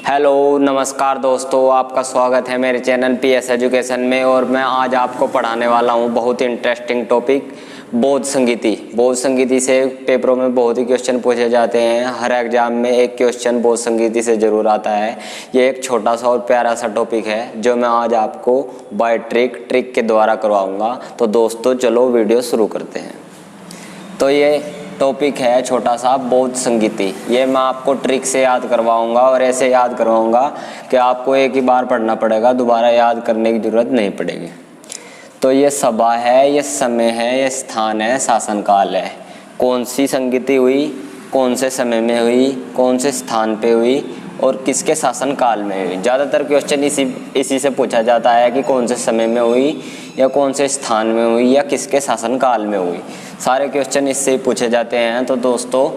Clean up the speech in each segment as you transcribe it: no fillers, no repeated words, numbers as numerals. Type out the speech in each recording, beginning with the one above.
Hello नमस्कार दोस्तों, आपका स्वागत है मेरे चैनल पीएस एजुकेशन में। और मैं आज आपको पढ़ाने वाला हूं बहुत ही इंटरेस्टिंग टॉपिक बौद्ध संगीति। बौद्ध संगीति से पेपरों में बहुत ही क्वेश्चन पूछे जाते हैं। हर एग्जाम में एक क्वेश्चन बौद्ध संगीति से ज़रूर आता है। ये एक छोटा सा और प्यारा सा टॉपिक है जो मैं आज आपको बाय ट्रिक के द्वारा करवाऊँगा। तो दोस्तों चलो वीडियो शुरू करते हैं। तो ये टॉपिक है छोटा सा बौद्ध संगीति। ये मैं आपको ट्रिक से याद करवाऊंगा और ऐसे याद करवाऊंगा कि आपको एक ही बार पढ़ना पड़ेगा, दोबारा याद करने की जरूरत नहीं पड़ेगी। तो ये सभा है, ये समय है, ये स्थान है, शासन काल है। कौन सी संगीति हुई, कौन से समय में हुई, कौन से स्थान पे हुई और किसके शासन काल में हुई। ज़्यादातर क्वेश्चन इसी से पूछा जाता है कि कौन से समय में हुई या कौन से स्थान में हुई या किसके शासन काल में हुई। सारे क्वेश्चन इससे ही पूछे जाते हैं। तो दोस्तों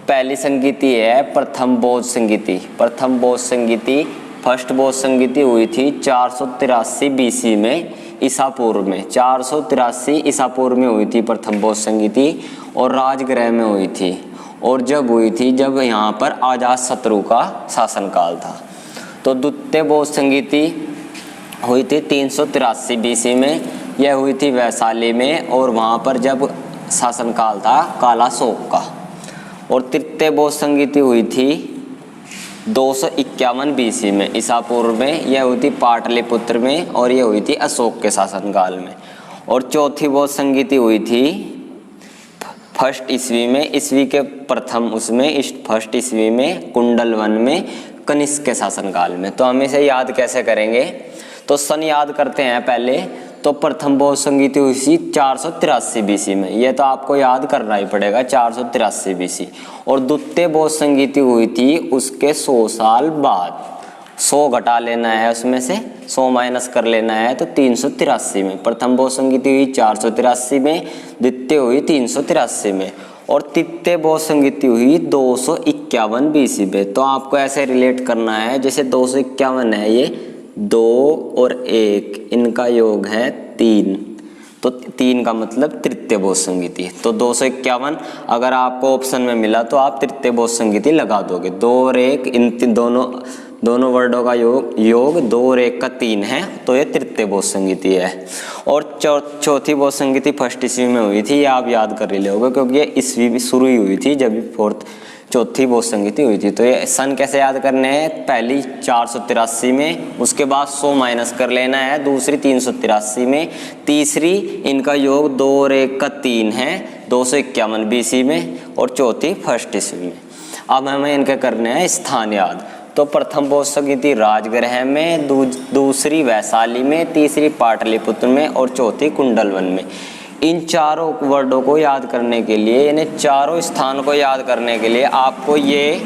पहली संगीति है प्रथम बौद्ध संगीति। प्रथम बौद्ध संगीति, फर्स्ट बौद्ध संगीति हुई थी 483 BC में, ईसा पूर्व में। 483 ईसा पूर्व में हुई थी प्रथम बौद्ध संगीति और राजगृह में हुई थी। और जब हुई थी जब यहाँ पर अजातशत्रु का शासनकाल था। तो द्वितीय बौद्ध संगीति हुई थी 383 BC में। यह हुई थी वैशाली में और वहाँ पर जब शासनकाल था कालाशोक का। और तृतीय बौद्ध संगीति हुई थी 251 BC में, ईसा पूर्व में। यह हुई थी पाटलिपुत्र में और यह हुई थी अशोक के शासनकाल में। और चौथी बौद्ध संगीति हुई थी फर्स्ट ईस्वी में, ईस्वी के प्रथम उसमें फर्स्ट ईस्वी में कुंडलवन में कनिष्क के शासनकाल में। तो हम इसे याद कैसे करेंगे, तो सन याद करते हैं पहले। तो प्रथम बौद्ध संगीति हुई थी 483 BC में, यह तो आपको याद करना ही पड़ेगा, 483 BC। और द्वितीय बौद्ध संगीति हुई थी उसके 100 साल बाद। 100 घटा लेना है, उसमें से 100 माइनस कर लेना है, तो 383 में। प्रथम बौद्ध संगीति हुई 483 में, द्वितीय हुई 383 में और तृतीय बौद्ध संगीति हुई 251 BC में। तो आपको ऐसे रिलेट करना है जैसे 251 है, ये 2 और 1 इनका योग है 3, तो 3 का मतलब तृतीय बौद्ध संगीति। तो 251 अगर आपको ऑप्शन में मिला तो आप तृतीय बौद्ध संगीति लगा दोगे। 2 और 1 इन दोनों वर्डों का योग 2 और 1 का 3 है, तो ये तृतीय बौद्ध संगीति है। और चौथी बौद्ध संगीति फर्स्ट ईस्वी में हुई थी, ये आप याद कर ही लोगे क्योंकि ये ईस्वी भी शुरू ही हुई थी जब चौथी बौद्ध संगीति हुई थी। तो ये सन कैसे याद करने हैं, पहली 483 में, उसके बाद 100 माइनस कर लेना है, दूसरी 383 में, तीसरी इनका योग 2 और 1 का 3 है 251 BC में और चौथी फर्स्ट ईस्वी में। अब हमें इनके करने हैं स्थान याद। तो प्रथम बौद्ध संगीति राजगृह में, दूसरी वैशाली में, तीसरी पाटलिपुत्र में और चौथी कुंडलवन में। इन चारों वर्डों को याद करने के लिए, यानी चारों स्थान को याद करने के लिए आपको ये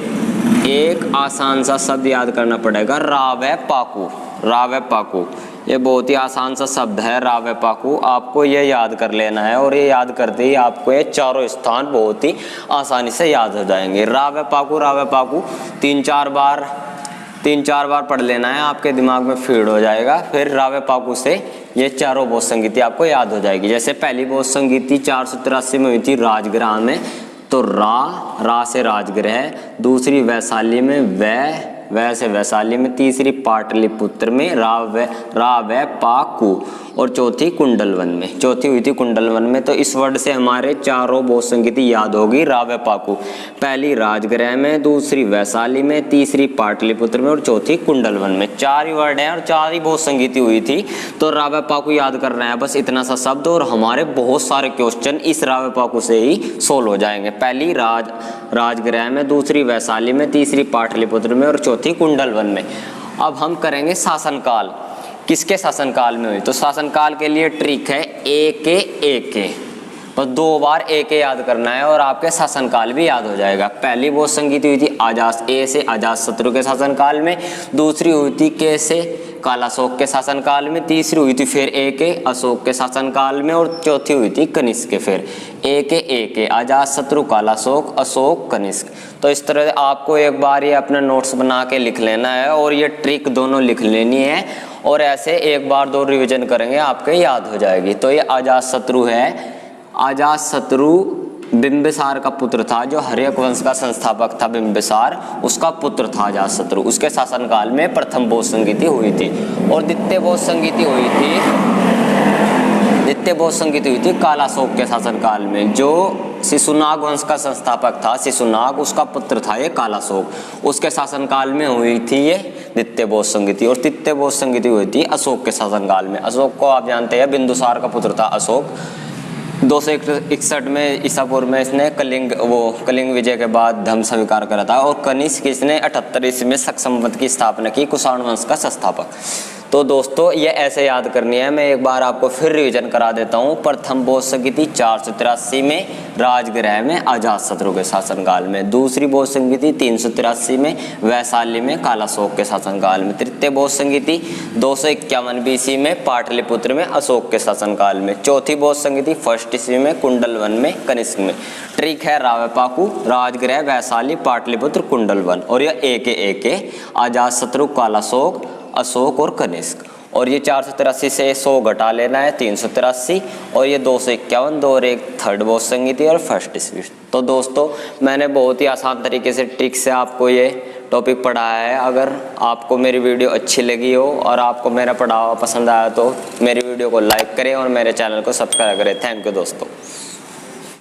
एक आसान सा शब्द याद करना पड़ेगा, रावै पाकू। रावै पाकू ये बहुत ही आसान सा शब्द है, रावै पाकू। आपको ये याद कर लेना है और ये याद करते ही आपको ये चारों स्थान बहुत ही आसानी से याद हो जाएंगे। रावै पाकू 3-4 बार पढ़ लेना है, आपके दिमाग में फीड हो जाएगा। फिर रावै पाकू से ये चारों बौद्ध संगीति आपको याद हो जाएगी। जैसे पहली बौद्ध संगीति 483 में हुई थी राजगृह में, तो रा से राजगृह। दूसरी वैशाली में, वै से वैशाली में। तीसरी पाटलिपुत्र में, रावै पाकू। और चौथी कुंडलवन में, चौथी हुई थी कुंडलवन में। तो इस वर्ड से हमारे चारों बौद्ध संगीति याद होगी, रावै पाकू। पहली राजगृह में, दूसरी वैशाली में, तीसरी पाटलिपुत्र में और चौथी कुंडलवन में। 4 ही वर्ड हैं और 4 ही बौद्ध संगीति हुई थी। तो रावै पाकू याद करना है, बस इतना सा शब्द, और हमारे बहुत सारे क्वेश्चन इस रावै पाकू से ही सोल्व हो जाएंगे। पहली राजगृह में, दूसरी वैशाली में, तीसरी पाटलिपुत्र में और चौथी कुंडलवन में। अब हम करेंगे शासनकाल, किसके शासनकाल में हुई। तो शासनकाल के लिए ट्रिक है एक बस 2 बार एक याद करना है और आपके शासनकाल भी याद हो जाएगा। पहली बौद्ध संगीति हुई थी अजातशत्रु के शासनकाल में, दूसरी हुई थी के से कालाशोक के शासनकाल में, तीसरी हुई थी फिर अशोक के शासनकाल में और चौथी हुई थी कनिष्क के। फिर एक अजातशत्रु, कालाशोक, अशोक, कनिष्क। तो इस तरह आपको एक बार ये अपने नोट्स बना के लिख लेना है और ये ट्रिक दोनों लिख लेनी है और ऐसे एक बार 2 रिवीजन करेंगे आपके याद हो जाएगी। तो ये अजातशत्रु है, अजातशत्रु बिंबिसार का पुत्र था, जो हर्यक वंश का संस्थापक था बिंबिसार, उसका पुत्र था अजातशत्रु। उसके शासनकाल में प्रथम बौद्ध संगीति हुई थी। और द्वितीय बौद्ध संगीति हुई थी कालाशोक के शासनकाल में। जो शिशुनाग वंश का संस्थापक था, शिशुनाग, उसका पुत्र था ये कालाशोक, उसके शासनकाल में हुई थी ये द्वितीय बौद्ध संगीति। और तृतीय बौद्ध संगीति हुई थी अशोक के शासनकाल में। अशोक को आप जानते हैं, बिंदुसार का पुत्र था अशोक। 261 में ईसा पूर्व में इसने कलिंग विजय के बाद धर्म स्वीकार करा था। और कनिष्क इसने 78 ईस्वी में शक संवत की स्थापना की, कुषाण वंश का संस्थापक। तो दोस्तों ये ऐसे याद करनी है। मैं एक बार आपको फिर रिवीजन करा देता हूँ। प्रथम बौद्ध संगीति 483 में राजगृह में अजातशत्रु के शासनकाल में। दूसरी बौद्ध संगीति 383 में वैशाली में कालाशोक के शासनकाल में। तृतीय बौद्ध संगीति 251 BC में पाटलिपुत्र में अशोक के शासनकाल में। चौथी बौद्ध संगीति 1st ईस्वी में कुंडलवन में कनिष्क में। ट्रिक है रावपाकू, राजगृह, वैशाली, पाटलिपुत्र, कुंडलवन। और यह एक अजातशत्रु, कालाशोक, अशोक और कनिष्क। और ये 483 से 100 घटा लेना है, 383। और ये 251, 2 और 1 थर्ड बौद्ध संगीति और 1st ईस्वी। तो दोस्तों मैंने बहुत ही आसान तरीके से ट्रिक से आपको ये टॉपिक पढ़ाया है। अगर आपको मेरी वीडियो अच्छी लगी हो और आपको मेरा पढ़ावा पसंद आया तो मेरी वीडियो को लाइक करें और मेरे चैनल को सब्सक्राइब करें। थैंक यू दोस्तों।